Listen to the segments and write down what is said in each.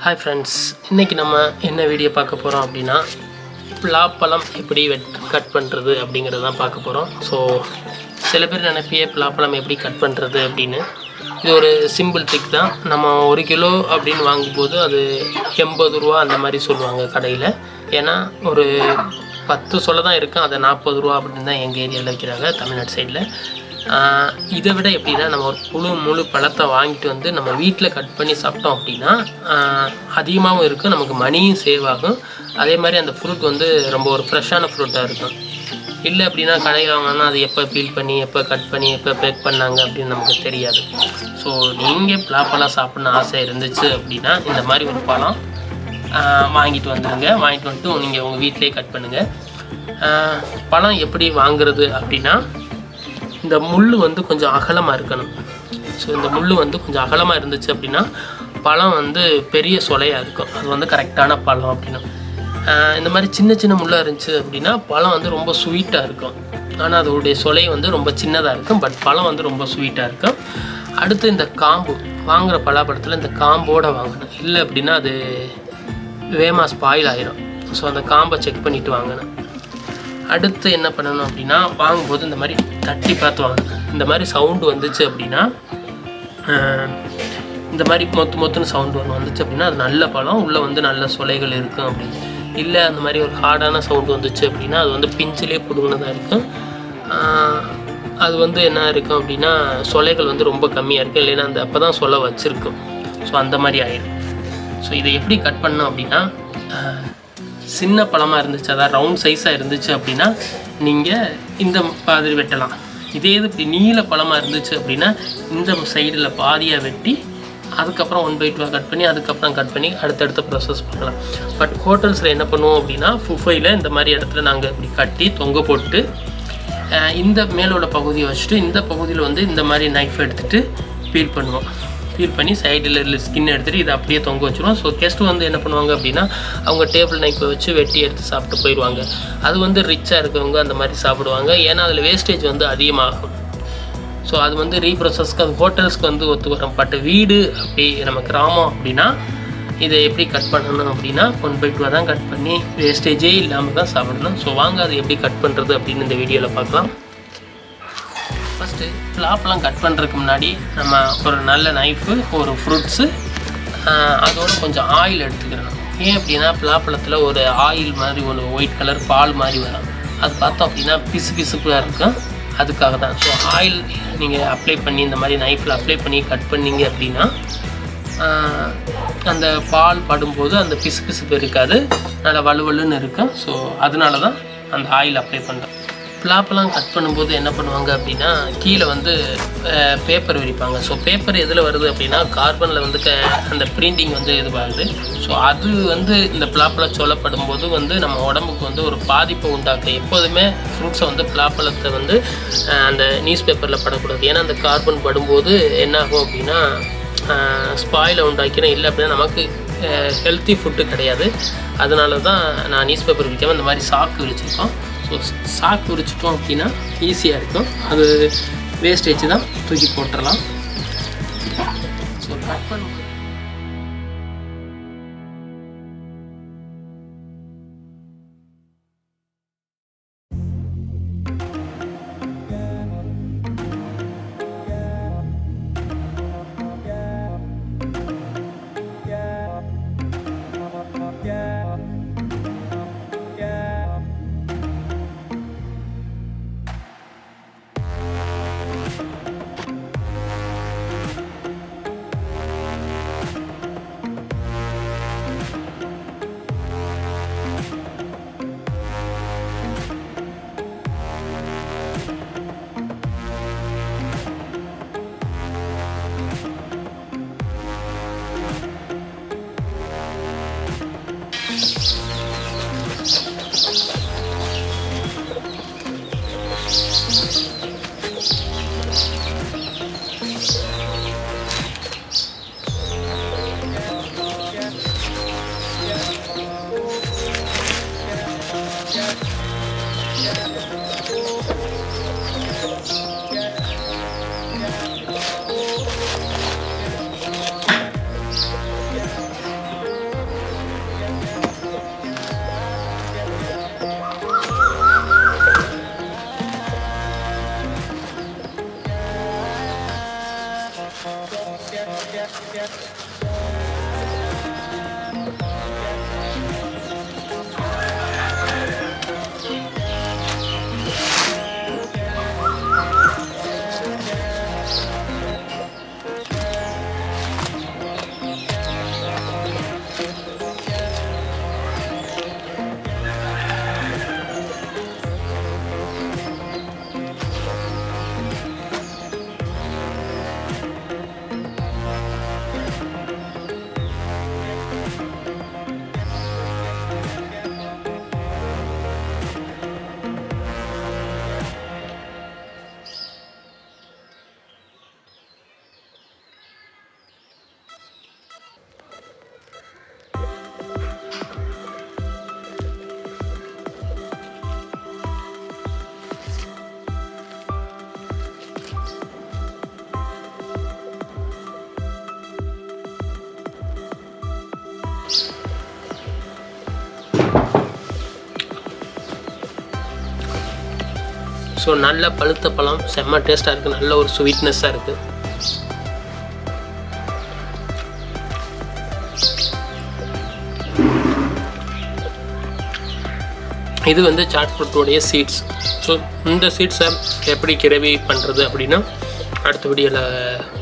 Hi friends, இன்னைக்கு நம்ம என்ன வீடியோ பார்க்க போறோம் அப்படினா பலாப்பழம் எப்படி கட் பண்றது அப்படிங்கறத தான் பார்க்க போறோம். சோ சில பேர் நினைப்பியே பலாப்பழம் எப்படி கட் பண்றது அப்படினு. இது ஒரு சிம்பிள் ட்ரிக் தான். நம்ம 1 கிலோ அப்படினு வாங்கும்போது அது 80 ரூபாய் அந்த மாதிரி சொல்வாங்க கடையில. ஏனா ஒரு 10 சொல்ல தான் இருக்கு. அது 40 ரூபாய் அப்படினு தான் எங்க ஏரியால விக்கிறாங்க தமிழ்நாடு சைடுல. இதை விட எப்படின்னா நம்ம ஒரு முழு பழத்தை வாங்கிட்டு வந்து நம்ம வீட்டில் கட் பண்ணி சாப்பிட்டோம் அப்படின்னா அதிகமாகவும் இருக்கும், நமக்கு மணியும் சேவ் ஆகும். அதே மாதிரி அந்த ஃப்ரூட் வந்து ரொம்ப ஒரு ஃப்ரெஷ்ஷான ஃப்ரூட்டாக இருக்கும். இல்லை அப்படின்னா கடையில் வாங்கினா அது எப்போ பீல் பண்ணி எப்போ கட் பண்ணி எப்போ பேக் பண்ணாங்க அப்படின்னு நமக்கு தெரியாது. ஸோ நீங்கள் பலாப்பழம் சாப்பிட்ணுன்னு ஆசை இருந்துச்சு அப்படின்னா இந்த மாதிரி ஒரு பழம் வாங்கிட்டு வந்துடுங்க. வாங்கிட்டு வந்துட்டு நீங்கள் உங்கள் வீட்டிலே கட் பண்ணுங்கள். பழம் எப்படி வாங்குறது அப்படின்னா இந்த முள் வந்து கொஞ்சம் அகலமாக இருக்கணும். ஸோ இந்த முள் வந்து கொஞ்சம் அகலமாக இருந்துச்சு அப்படின்னா பழம் வந்து பெரிய சொலையாக இருக்கும். அது வந்து கரெக்டான பழம் அப்படின்னா. இந்த மாதிரி சின்ன சின்ன முள்ளாக இருந்துச்சு அப்படின்னா பழம் வந்து ரொம்ப ஸ்வீட்டாக இருக்கும். ஆனால் அதோடைய சொலை வந்து ரொம்ப சின்னதாக இருக்கும், பட் பழம் வந்து ரொம்ப ஸ்வீட்டாக இருக்கும். அடுத்து இந்த காம்பு வாங்குகிற பலாப்பழத்தில் இந்த காம்போடு வாங்கணும். இல்லை அப்படின்னா அது வேகமாக ஸ்பாயில் ஆகிடும். ஸோ அந்த காம்பை செக் பண்ணிவிட்டு வாங்கணும். அடுத்து என்ன பண்ணணும் அப்படின்னா வாங்கும்போது இந்த மாதிரி தட்டி பார்த்து வாங்கணும். இந்த மாதிரி சவுண்டு வந்துச்சு அப்படின்னா இந்த மாதிரி மொத்துன்னு சவுண்டு வந்துச்சு அப்படின்னா அது நல்ல பழம், உள்ளே வந்து நல்ல சொலைகள் இருக்கும் அப்படின்னு. இல்லை அந்த மாதிரி ஒரு ஹார்டான சவுண்டு வந்துச்சு அப்படின்னா அது வந்து பிஞ்சிலே பிடுங்கினதாக இருக்கும். அது வந்து என்ன இருக்கும் அப்படின்னா சொலைகள் வந்து ரொம்ப கம்மியாக இருக்கும், இல்லைன்னா அந்த அப்போ தான் சொலை வச்சுருக்கும். ஸோ அந்த மாதிரி ஆயிடும். ஸோ இதை எப்படி கட் பண்ணோம் அப்படின்னா சின்ன பழமாக இருந்துச்சு, அதாவது ரவுண்ட் சைஸாக இருந்துச்சு அப்படின்னா நீங்கள் இந்த மாதிரி வெட்டலாம். இதே இது இப்படி நீல பழமாக இருந்துச்சு அப்படின்னா இந்த சைடில் பாதியாக வெட்டி அதுக்கப்புறம் 1/2 கட் பண்ணி அதுக்கப்புறம் கட் பண்ணி அடுத்தடுத்த ப்ராசஸ் பண்ணலாம். பட் ஹோட்டல்ஸில் என்ன பண்ணுவோம் அப்படின்னா ஃபுஃபையில் இந்த மாதிரி இடத்துல நாங்கள் இப்படி கட்டி தொங்க போட்டு இந்த மேலோட பகுதியை வச்சுட்டு இந்த பகுதியில் வந்து இந்த மாதிரி நைஃப் எடுத்துகிட்டு பீல் பண்ணுவோம். பீல் பண்ணி சைடில் ஸ்கின் எடுத்துகிட்டு இதை அப்படியே தொங்க வச்சுருவோம். ஸோ கெஸ்ட்டு வந்து என்ன பண்ணுவாங்க அப்படின்னா அவங்க டேபிள் நைஃப்பை வச்சு வெட்டி எடுத்து சாப்பிட்டு போயிடுவாங்க. அது வந்து ரிச்சாக இருக்கவங்க அந்த மாதிரி சாப்பிடுவாங்க. ஏன்னா அதில் வேஸ்டேஜ் வந்து அதிகமாகும். ஸோ அது வந்து ரீப்ரோசஸ்க்கு அது ஹோட்டல்ஸ்க்கு வந்து ஒத்து வரும். பட் வீடு அப்படி நம்ம கிராமம் அப்படின்னா இதை எப்படி கட் பண்ணணும் அப்படின்னா 1/2 தான் கட் பண்ணி வேஸ்டேஜே இல்லாமல் தான் சாப்பிடணும். ஸோ வாங்க அது எப்படி கட் பண்ணுறது அப்படின்னு இந்த வீடியோவில் பார்க்கலாம். ஃபஸ்ட்டு பலாப்பழம் கட் பண்ணுறதுக்கு முன்னாடி நம்ம ஒரு நல்ல நைஃபு, ஒரு ஃப்ரூட்ஸு, அதோடு கொஞ்சம் ஆயில் எடுத்துக்கிறணும். ஏன் அப்படின்னா பலாப்பழத்தில் ஒரு ஆயில் மாதிரி ஒரு ஒயிட் கலர் பால் மாதிரி வரும். அது பார்த்தோம் அப்படின்னா பிசுப்பாக இருக்கும், அதுக்காக தான். ஸோ ஆயில் நீங்கள் அப்ளை பண்ணி இந்த மாதிரி நைஃப்பில் அப்ளை பண்ணி கட் பண்ணிங்க அப்படின்னா அந்த பால் படும்போது அந்த பிசுப்பு இருக்காது, நல்லா வலுவலுன்னு இருக்கும். ஸோ அதனால தான் அந்த ஆயில் அப்ளை பண்ணுறோம். பலாப்பழம் கட் பண்ணும்போது என்ன பண்ணுவாங்க அப்படின்னா கீழே வந்து பேப்பர் விரிப்பாங்க. ஸோ பேப்பர் எதில் வருது அப்படின்னா கார்பனில் வந்து அந்த பிரிண்டிங் வந்து இதுவாகுது. ஸோ அது வந்து இந்த பலாப்பழம் சொல்லப்படும் போது வந்து நம்ம உடம்புக்கு வந்து ஒரு பாதிப்பை உண்டாக்கும். எப்போதுமே ஃப்ரூட்ஸை வந்து பலாப்பழத்தை வந்து அந்த நியூஸ் பேப்பரில் படக்கூடாது. ஏன்னா அந்த கார்பன் படும்போது என்ன ஆகும் அப்படின்னா ஸ்பாயிலை உண்டாக்கிறேன். இல்லை அப்படின்னா நமக்கு ஹெல்த்தி ஃபுட்டு கிடையாது. அதனால தான் நான் நியூஸ் பேப்பர் விற்காமல் இந்த மாதிரி சாக்கு விரிச்சிருக்கோம். ஸோ சாக்கு விரிச்சிட்டோம் அப்படின்னா ஈஸியாக இருக்கும். அது வேஸ்டேஜ் தான், தூக்கி போட்டுடலாம். ஸோ கட் பண்ணும்போது ஸோ நல்ல பழுத்த பழம், செம்ம டேஸ்ட்டாக இருக்குது, நல்ல ஒரு ஸ்வீட்னஸ்ஸாக இருக்குது. இது வந்து ஜாக் ஃப்ரூட்டோடைய சீட்ஸ். ஸோ இந்த சீட்ஸை எப்படி கிரேவி பண்ணுறது அப்படின்னா அடுத்த வீடியோவில்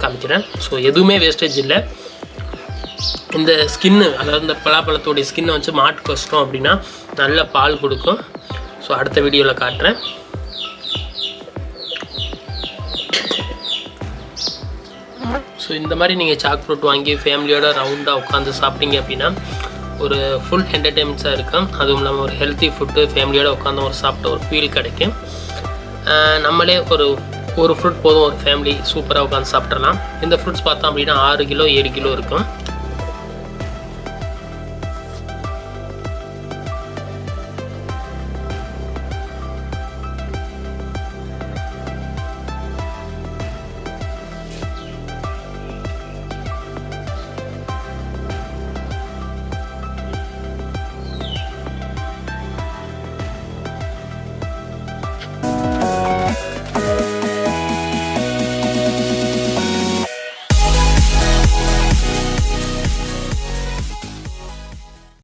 காமிக்கிறேன். ஸோ எதுவுமே வேஸ்டேஜ் இல்லை. இந்த ஸ்கின்னு, அதாவது இந்த பலாப்பழத்தோடைய ஸ்கின்னை வச்சு மாட்டுக்கு வச்சிட்டோம் அப்படின்னா நல்ல பால் கொடுக்கும். ஸோ அடுத்த வீடியோவில் காட்டுறேன். ஸோ இந்த மாதிரி நீங்கள் ஜாக் ஃப்ரூட் வாங்கி ஃபேமிலியோட ரவுண்டாக உட்காந்து சாப்பிட்டீங்க அப்படின்னா ஒரு ஃபுல் என்டர்டெயின்மெண்ட்ஸாக இருக்கும். அதுவும் இல்லாமல் ஒரு ஹெல்த்தி ஃபுட்டு ஃபேமிலியோடு உட்காந்து ஒரு சாப்பிட்ட ஒரு ஃபீல் கிடைக்கும். நம்மளே ஒரு ஃப்ரூட் போதும், ஒரு ஃபேமிலி சூப்பராக உட்காந்து சாப்பிட்றலாம். இந்த ஃப்ரூட்ஸ் பார்த்தோம் அப்படின்னா 6 கிலோ 7 கிலோ இருக்கும்.